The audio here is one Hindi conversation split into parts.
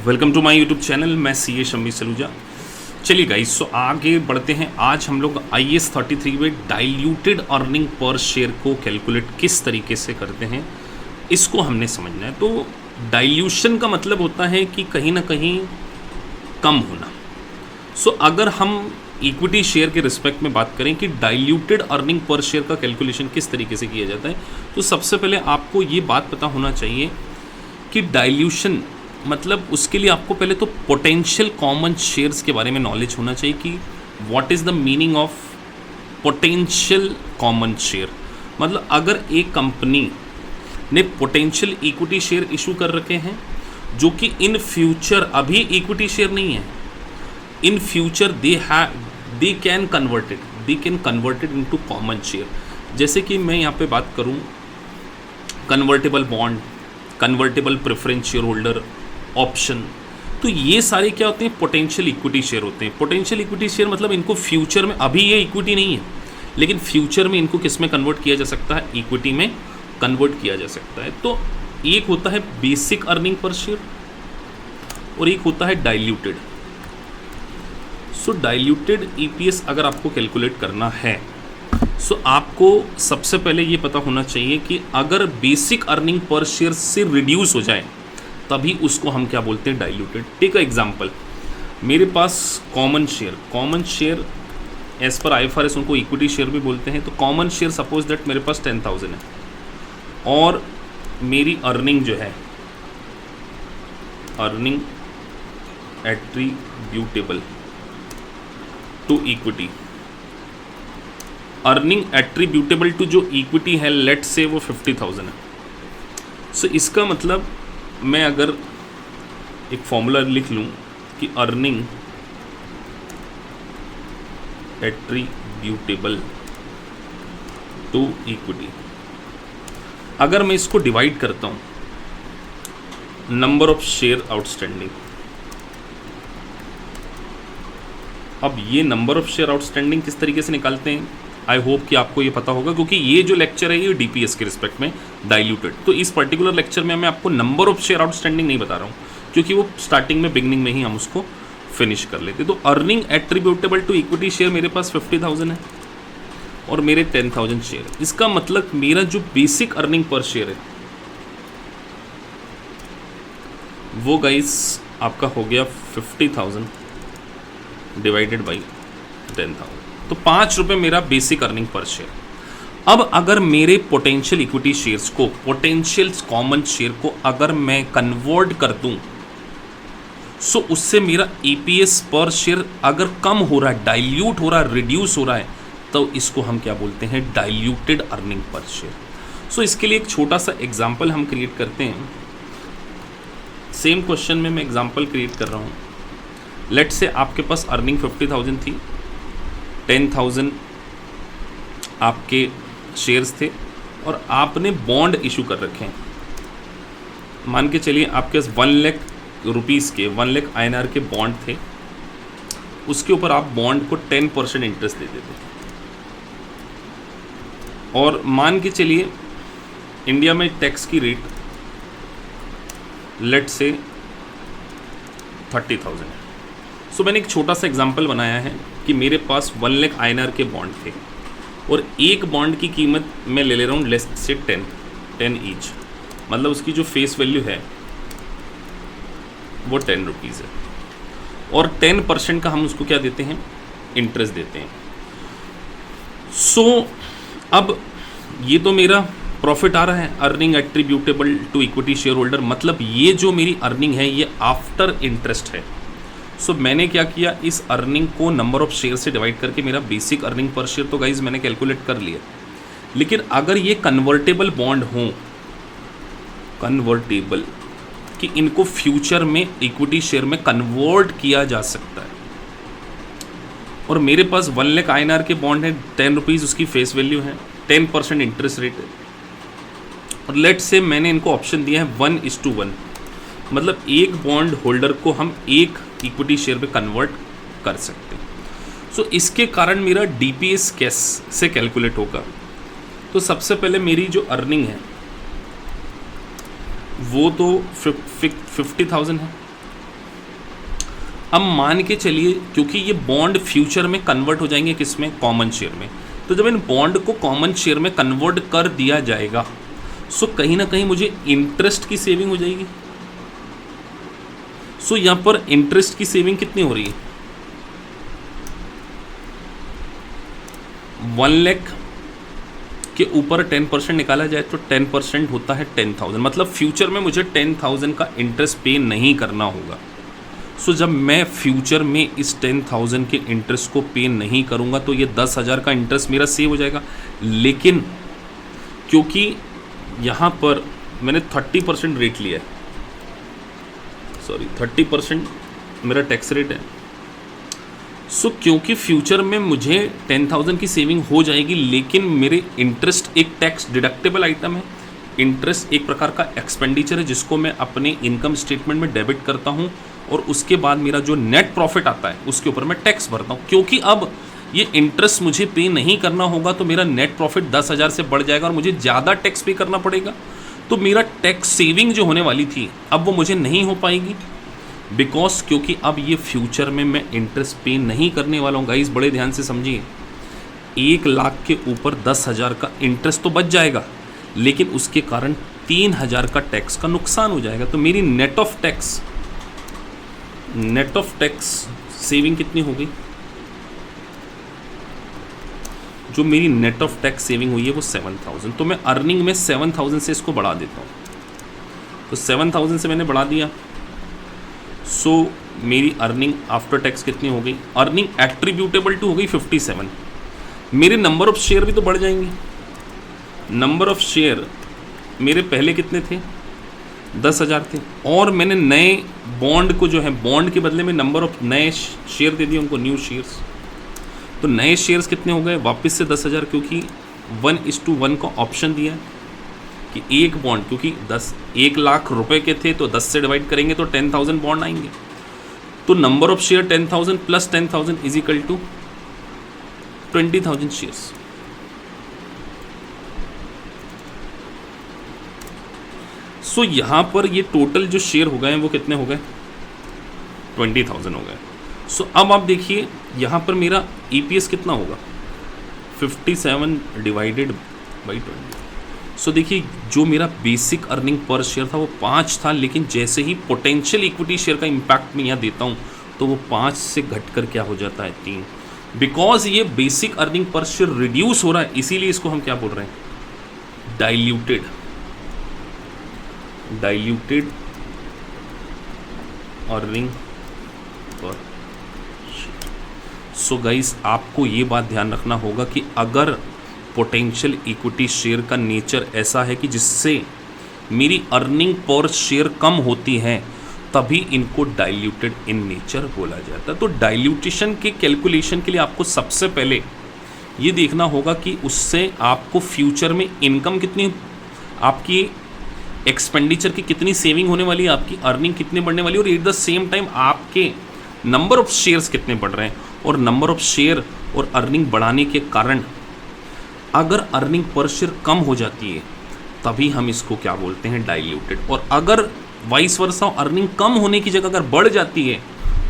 Welcome to my YouTube channel. मैं सी ए शम्मी सलूजा। चलिए गाइस, सो आगे बढ़ते हैं। आज हम लोग IAS 33 में डाइल्यूटेड अर्निंग पर शेयर को कैलकुलेट किस तरीके से करते हैं इसको हमने समझना है। तो डाइल्यूशन का मतलब होता है कि कहीं ना कहीं कम होना। सो अगर हम इक्विटी शेयर के रिस्पेक्ट में बात करें कि डाइल्यूटेड अर्निंग पर शेयर का कैलकुलेशन किस तरीके से किया जाता है, तो सबसे पहले आपको ये बात पता होना चाहिए कि डाइल्यूशन मतलब उसके लिए आपको पहले तो पोटेंशियल कॉमन शेयर्स के बारे में नॉलेज होना चाहिए कि what is the meaning of potential common share. मतलब अगर एक कंपनी ने पोटेंशियल इक्विटी शेयर इशू कर रखे हैं जो कि इन फ्यूचर अभी इक्विटी शेयर नहीं है, in future they can converted into common share. जैसे कि मैं यहाँ पे बात करूँ convertible bond, convertible preference share holder, option, तो ये सारे क्या होते हैं, पोटेंशियल इक्विटी शेयर होते हैं। पोटेंशियल इक्विटी शेयर मतलब इनको फ्यूचर में, अभी ये इक्विटी नहीं है लेकिन फ्यूचर में इनको किस में कन्वर्ट किया जा सकता है, इक्विटी में कन्वर्ट किया जा सकता है। तो एक होता है बेसिक अर्निंग पर शेयर और एक होता है डाइल्यूटेड। सो डाइल्यूटेड EPS अगर आपको कैलकुलेट करना है सो आपको सबसे पहले ये पता होना चाहिए कि अगर बेसिक अर्निंग पर शेयर से रिड्यूस हो जाए तभी उसको हम क्या बोलते हैं, डाइल्यूटेड। टेक अ एग्जांपल, मेरे पास common share as per IFRS उनको इक्विटी शेयर भी बोलते हैं। तो कॉमन शेयर सपोज दैट मेरे पास 10,000 है और मेरी अर्निंग जो है, earning attributable to equity, earning attributable to जो इक्विटी है लेट से वो 50,000 है। सो इसका मतलब मैं अगर एक फॉर्मूला लिख लूँ कि अर्निंग एट्रीब्यूटेबल टू इक्विटी, अगर मैं इसको डिवाइड करता हूँ नंबर ऑफ शेयर आउटस्टैंडिंग, अब ये नंबर ऑफ शेयर आउटस्टैंडिंग किस तरीके से निकालते हैं, आई होप कि आपको ये पता होगा क्योंकि ये जो लेक्चर है ये DPS के रिस्पेक्ट में डाइल्यूटेड। तो इस पर्टिकुलर लेक्चर में मैं आपको नंबर ऑफ शेयर आउटस्टैंडिंग नहीं बता रहा हूँ क्योंकि वो स्टार्टिंग में, बिगनिंग में ही हम उसको फिनिश कर लेते। तो earning attributable to equity share मेरे पास 50,000 है और मेरे 10,000 शेयर। इसका मतलब मेरा जो बेसिक अर्निंग पर शेयर है वो गाइस आपका हो गया 50,000 डिवाइडेड बाई 10,000, तो 5 रुपये मेरा बेसिक अर्निंग पर शेयर। अब अगर मेरे पोटेंशियल इक्विटी शेयर्स को, पोटेंशियल कॉमन शेयर को अगर मैं कन्वर्ट कर दूं सो उससे मेरा EPS पर शेयर अगर कम हो रहा है, डाइल्यूट हो रहा है, रिड्यूस हो रहा है, तो इसको हम क्या बोलते हैं, डाइल्यूटेड अर्निंग पर शेयर। सो इसके लिए एक छोटा सा एग्जाम्पल हम क्रिएट करते हैं। सेम क्वेश्चन में मैं एग्जाम्पल क्रिएट कर रहा हूँ। लेट से आपके पास अर्निंग 50,000 थी, 10,000 आपके शेयर्स थे और आपने बॉन्ड इशू कर रखे हैं। मान के चलिए आपके पास 1 लाख रुपीज़ के, 1 लाख INR के बॉन्ड थे, उसके ऊपर आप बॉन्ड को 10% इंटरेस्ट दे देते थे। और मान के चलिए इंडिया में टैक्स की रेट लेट से 30,000 है। सो मैंने एक छोटा सा एग्जांपल बनाया है कि मेरे पास 1 लाख INR के बॉन्ड थे और एक बॉन्ड की कीमत मैं ले ले रहा हूँ लेस से 10 ईच, मतलब उसकी जो फेस वैल्यू है वो 10 रुपीज़ है और 10% का हम उसको क्या देते हैं, इंटरेस्ट देते हैं। सो अब ये तो मेरा प्रॉफिट आ रहा है, earning attributable to equity shareholder, मतलब ये जो मेरी अर्निंग है ये आफ्टर इंटरेस्ट है। सो मैंने क्या किया, इस अर्निंग को नंबर ऑफ शेयर से डिवाइड करके मेरा बेसिक अर्निंग पर शेयर तो गाइज मैंने कैलकुलेट कर लिया। लेकिन अगर ये कन्वर्टेबल बॉन्ड हों, कन्वर्टेबल कि इनको फ्यूचर में इक्विटी शेयर में कन्वर्ट किया जा सकता है और मेरे पास 1 लाख INR के बॉन्ड है, 10 रुपीज़ उसकी फेस वैल्यू है, 10% इंटरेस्ट रेट है और लेट से मैंने इनको ऑप्शन दिया है 1:1, मतलब एक बॉन्ड होल्डर को हम एक इक्विटी शेयर पे कन्वर्ट कर सकते हैं। सो इसके कारण मेरा DPS कैसे कैलकुलेट होगा, तो सबसे पहले मेरी जो अर्निंग है वो तो 50,000 है अब मान के चलिए, क्योंकि ये बॉन्ड फ्यूचर में कन्वर्ट हो जाएंगे किस में, कॉमन शेयर में, तो जब इन बॉन्ड को कॉमन शेयर में कन्वर्ट कर दिया जाएगा, सो कहीं ना कहीं मुझे इंटरेस्ट की सेविंग हो जाएगी। सो यहां पर इंटरेस्ट की सेविंग कितनी हो रही है, 1 लाख के ऊपर 10% निकाला जाए तो 10% होता है 10,000, मतलब फ्यूचर में मुझे 10,000 का इंटरेस्ट पे नहीं करना होगा। सो जब मैं फ्यूचर में इस 10,000 के इंटरेस्ट को पे नहीं करूंगा तो ये 10,000 का इंटरेस्ट मेरा सेव हो जाएगा। लेकिन क्योंकि यहाँ पर मैंने 30% रेट लिया है, सॉरी 30% मेरा टैक्स रेट है। सो क्योंकि फ्यूचर में मुझे 10,000 की सेविंग हो जाएगी, लेकिन मेरे इंटरेस्ट एक टैक्स डिडक्टेबल आइटम है। इंटरेस्ट एक प्रकार का एक्सपेंडिचर है जिसको मैं अपने इनकम स्टेटमेंट में डेबिट करता हूँ, और उसके बाद मेरा जो नेट प्रॉफिट आता है उसके ऊपर मैं टैक्स भरता हूँ। क्योंकि अब ये इंटरेस्ट मुझे पे नहीं करना होगा तो मेरा नेट प्रॉफिट 10,000 से बढ़ जाएगा और मुझे ज़्यादा टैक्स पे करना पड़ेगा। तो मेरा टैक्स सेविंग जो होने वाली थी अब वो मुझे नहीं हो पाएगी, बिकॉज क्योंकि अब ये फ्यूचर में मैं इंटरेस्ट पे नहीं करने वाला हूँ। गाइस बड़े ध्यान से समझिए, 1 लाख के ऊपर 10,000 का इंटरेस्ट तो बच जाएगा, लेकिन उसके कारण 3,000 का टैक्स का नुकसान हो जाएगा। तो मेरी नेट ऑफ टैक्स सेविंग कितनी हो गई, जो मेरी नेट ऑफ टैक्स सेविंग हुई है वो 7,000। तो मैं अर्निंग में 7,000 से इसको बढ़ा देता हूँ, तो 7,000 से मैंने बढ़ा दिया। सो मेरी अर्निंग आफ्टर टैक्स कितनी हो गई, अर्निंग एट्रीब्यूटेबल टू हो गई 57। मेरे नंबर ऑफ शेयर भी तो बढ़ जाएंगे। नंबर ऑफ शेयर मेरे पहले कितने थे, 10,000 थे, और मैंने नए बॉन्ड को जो है बॉन्ड के बदले में नंबर ऑफ नए शेयर दे दिए उनको, न्यू शेयर्स। तो नए शेयर्स कितने हो गए, वापस से 10,000, क्योंकि 1:1 का ऑप्शन दिया है कि एक बॉन्ड, क्योंकि 1 लाख रुपए के थे तो 10 से डिवाइड करेंगे तो 10,000 बॉन्ड आएंगे। तो number of share 10,000 plus 10,000 is equal to 20,000 shares. So यहां पर ये टोटल जो शेयर हो गए हैं वो कितने हो गए, 20,000 हो गए। सो अब आप देखिए यहाँ पर मेरा EPS कितना होगा, 57 डिवाइडेड बाई 20। सो देखिए जो मेरा बेसिक अर्निंग पर शेयर था वो 5 था, लेकिन जैसे ही पोटेंशियल इक्विटी शेयर का इम्पैक्ट मैं यहाँ देता हूँ तो वो 5 से घटकर क्या हो जाता है, 3। बिकॉज ये basic earning per share reduce हो रहा है, इसीलिए इसको हम क्या बोल रहे हैं, diluted earning per. So guys आपको ये बात ध्यान रखना होगा कि अगर पोटेंशियल इक्विटी शेयर का नेचर ऐसा है कि जिससे मेरी अर्निंग पर शेयर कम होती है, तभी इनको डाइल्यूटेड इन नेचर बोला जाता है। तो डाइल्यूटेशन के कैलकुलेशन के लिए आपको सबसे पहले ये देखना होगा कि उससे आपको फ्यूचर में इनकम कितनी, आपकी एक्सपेंडिचर की कितनी सेविंग होने वाली है, आपकी अर्निंग कितनी बढ़ने वाली है, और एट द सेम टाइम आपके नंबर ऑफ शेयर्स कितने बढ़ रहे हैं। और नंबर ऑफ शेयर और अर्निंग बढ़ाने के कारण अगर अर्निंग पर शेयर कम हो जाती है तभी हम इसको क्या बोलते हैं, डाइल्यूटेड। और अगर वाइस वर्सा अर्निंग कम होने की जगह अगर बढ़ जाती है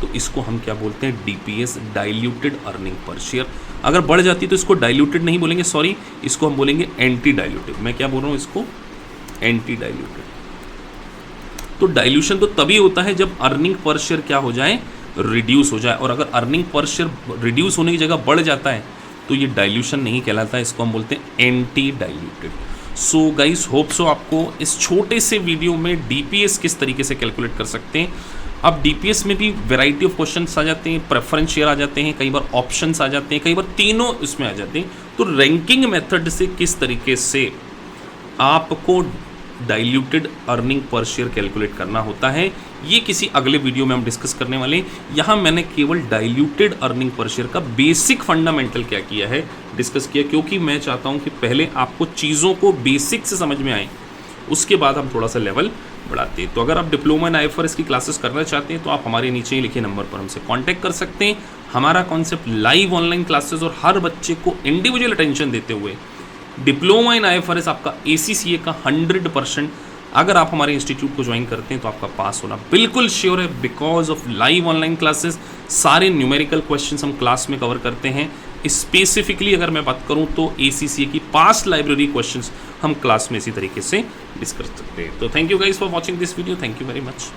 तो इसको हम क्या बोलते हैं, DPS, diluted earning per share. अगर बढ़ जाती है तो इसको डाइल्यूटेड नहीं बोलेंगे, सॉरी, इसको हम बोलेंगे एंटी डाइल्यूटेड। मैं क्या बोल रहा हूँ, इसको एंटी डाइल्यूटेड। तो डाइल्यूशन तो तभी होता है जब अर्निंग पर शेयर क्या हो जाए, रिड्यूस हो जाए। और अगर अर्निंग पर शेयर रिड्यूस होने की जगह बढ़ जाता है तो ये डाइल्यूशन नहीं कहलाता है, इसको हम बोलते हैं anti diluted. So guys hope so आपको इस छोटे से वीडियो में DPS किस तरीके से कैलकुलेट कर सकते हैं। अब DPS में भी वैरायटी ऑफ क्वेश्चंस आ जाते हैं, प्रेफरेंस शेयर आ जाते हैं, कई बार ऑप्शंस आ जाते हैं, कई बार तीनों इसमें आ जाते हैं। तो रैंकिंग मेथड से किस तरीके से आपको diluted earning per share calculate करना होता है, ये किसी अगले वीडियो में हम डिस्कस करने वाले हैं। यहाँ मैंने केवल डाइल्यूटेड अर्निंग पर शेयर का बेसिक फंडामेंटल क्या किया है, डिस्कस किया, क्योंकि मैं चाहता हूँ कि पहले आपको चीज़ों को बेसिक से समझ में आए, उसके बाद हम थोड़ा सा लेवल बढ़ाते हैं। तो अगर आप डिप्लोमा इन IFRS की क्लासेस करना चाहते हैं तो आप हमारे नीचे ही लिखे नंबर पर हमसे कॉन्टैक्ट कर सकते हैं। हमारा कॉन्सेप्ट लाइव ऑनलाइन क्लासेस और हर बच्चे को इंडिविजुअल अटेंशन देते हुए डिप्लोमा इन IFRS आपका ACCA का 100% अगर आप हमारे इंस्टीट्यूट को ज्वाइन करते हैं तो आपका पास होना बिल्कुल श्योर है, because of live online classes. सारे न्यूमेरिकल क्वेश्चंस हम क्लास में कवर करते हैं। स्पेसिफिकली अगर मैं बात करूं तो ACCA की पास्ट लाइब्रेरी क्वेश्चंस हम क्लास में इसी तरीके से डिस्कस करते हैं। तो thank you guys for watching this video, thank you very much.